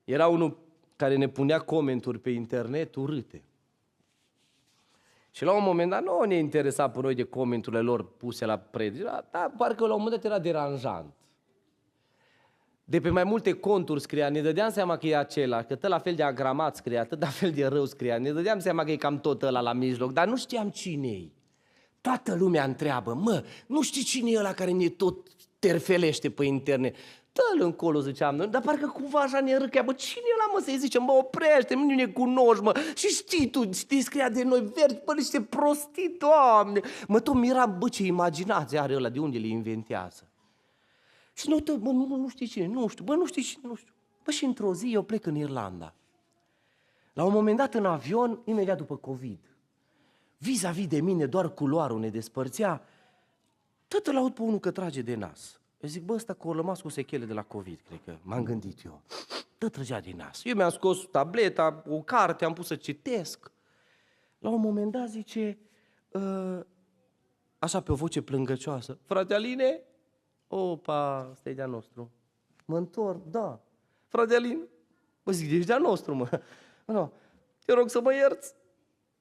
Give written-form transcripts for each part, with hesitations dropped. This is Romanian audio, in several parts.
Era unul care ne punea comenturi pe internet urâte. Și la un moment dat nu ne interesa pe noi de comenturile lor puse la predici, dar parcă la un moment dat era deranjant. De pe mai multe conturi scria, ne dădeam seama că e acela, că tot la fel de agramat scria, tot la fel de rău scria, ne dădeam seama că e cam tot ăla la mijloc, dar nu știam cine-i. Toată lumea întreabă, nu știi cine e ăla care ne tot terfelește pe internet? Dă-l încolo, ziceam noi, dar parcă cumva așa ne râcea, cine e ăla, să-i zicem, oprește, nu ne cunoști, și știi tu, scria de noi verzi, niște prostii, Doamne. Tot miram, ce imaginație are ăla, de unde le inventează. Și noi tot, nu știi cine, nu știu, nu știi cine, nu știu. Și într-o zi eu plec în Irlanda. La un moment dat în avion, imediat după COVID, vis-a-vis de mine, doar culoarul ne despărțea, tot îl aud pe unul că trage de nas. Eu zic, ăsta că o rămas cu sechele de la COVID, cred că m-am gândit eu. Tot trăgea din nas. Eu mi-am scos tableta, o carte, am pus să citesc. La un moment dat zice, așa pe o voce plângăcioasă, frate Aline, opa, ăsta e de-a nostru. Mă întorc, da. Frate Aline, zic, ești de-a nostru, No, te rog să mă ierți.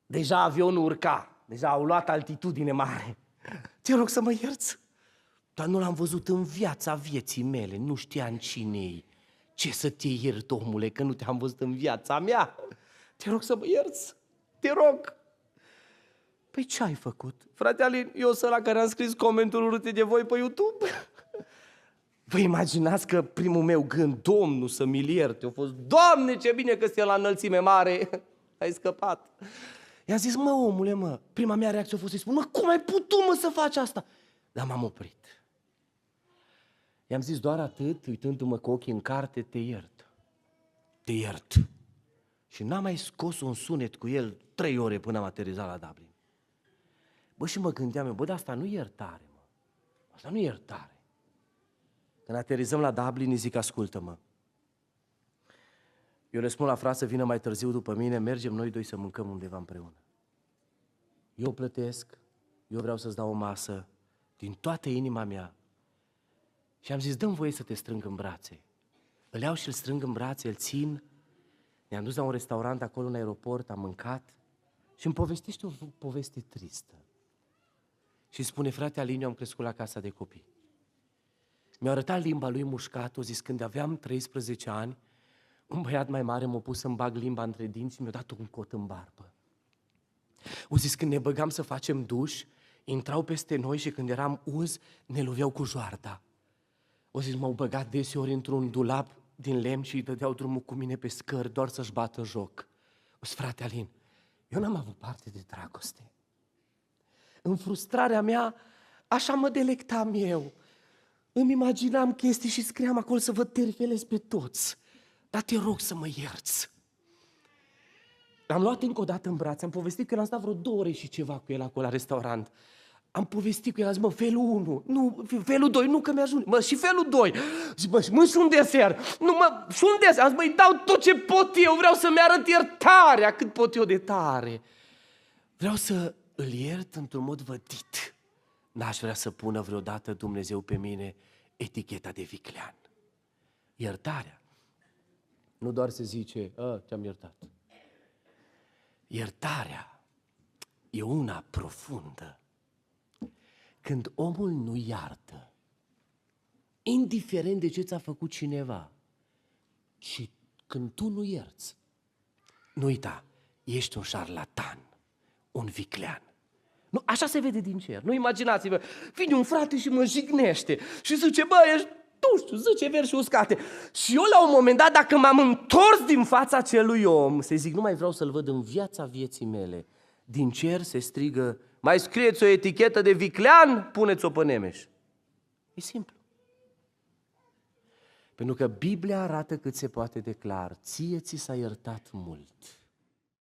Deja avionul urca, deja au luat altitudine mare. Te rog să mă ierți. Dar nu l-am văzut în viața vieții mele, nu știam cine-i. Ce să te iert, omule, că nu te-am văzut în viața mea? Te rog să mă ierți, te rog. Păi ce ai făcut? Frate Alin, eu sunt ăla care am scris comenturi urâte de voi pe YouTube. Vă imaginați că primul meu gând, Domnul să mi-l ierte, a fost, Doamne, ce bine că la înălțime mare, ai scăpat. I-am zis, omule, prima mea reacție a fost să-i spun, cum ai putut, să faci asta? Dar m-am oprit. I-am zis doar atât, uitându-mă cu ochii în carte, te iert. Te iert. Și n-am mai scos un sunet cu el 3 ore până am aterizat la Dublin. Și mă gândeam, dar asta nu e iertare, Asta nu e iertare. Când aterizăm la Dublin, îi zic, ascultă-mă. Eu le spun la frat să vină mai târziu după mine, mergem noi doi să mâncăm undeva împreună. Eu plătesc, eu vreau să-ți dau o masă din toată inima mea. Și am zis, dă-mi voie să te strâng în brațe. Îl iau și îl strâng în brațe, îl țin. Ne-am dus la un restaurant acolo în aeroport, am mâncat și îmi povestește o poveste tristă. Și spune, frate Alin, eu am crescut la casa de copii. Mi-a arătat limba lui mușcat, o zis, când aveam 13 ani, un băiat mai mare m-a pus să-mi bag limba între dinți și mi-a dat un cot în barbă. O zis, când ne băgam să facem duș, intrau peste noi și când eram uz, ne loveau cu joarda. O zis, m-au băgat deseori într-un dulap din lemn și îi dădeau drumul cu mine pe scări doar să-și bată joc. O zis, frate Alin, eu n-am avut parte de dragoste. În frustrarea mea, așa mă delectam eu. Îmi imaginam chestii și scriam acolo să vă terfelez pe toți. Dar te rog să mă ierți. L-am luat încă o dată în brațe, am povestit că l-am stat vreo 2 ore și ceva cu el acolo la restaurant. Am povestit cu el, am zis, felul 1, nu, felul 2, nu că mi-ajunge, și felul 2. Zic, și un desert, și un desert. Am zis, îi dau tot ce pot eu, vreau să-mi arăt iertarea, cât pot eu de tare. Vreau să îl iert într-un mod vădit. N-aș vrea să pună vreodată Dumnezeu pe mine eticheta de viclean. Iertarea. Nu doar se zice, te-am iertat. Iertarea e una profundă. Când omul nu iartă, indiferent de ce ți-a făcut cineva, și când tu nu ierți, nu uita, ești un șarlatan, un viclean. Nu, așa se vede din cer. Nu imaginați-vă, vine un frate și mă jignește și zice, ești, nu știu, zice versuri uscate. Și eu la un moment dat, dacă m-am întors din fața acelui om, să-i zic, nu mai vreau să-l văd în viața vieții mele, din cer se strigă, mai scrieți o etichetă de viclean, puneți-o pe Nemeș. E simplu. Pentru că Biblia arată cât se poate de clar, ție ți s-a iertat mult.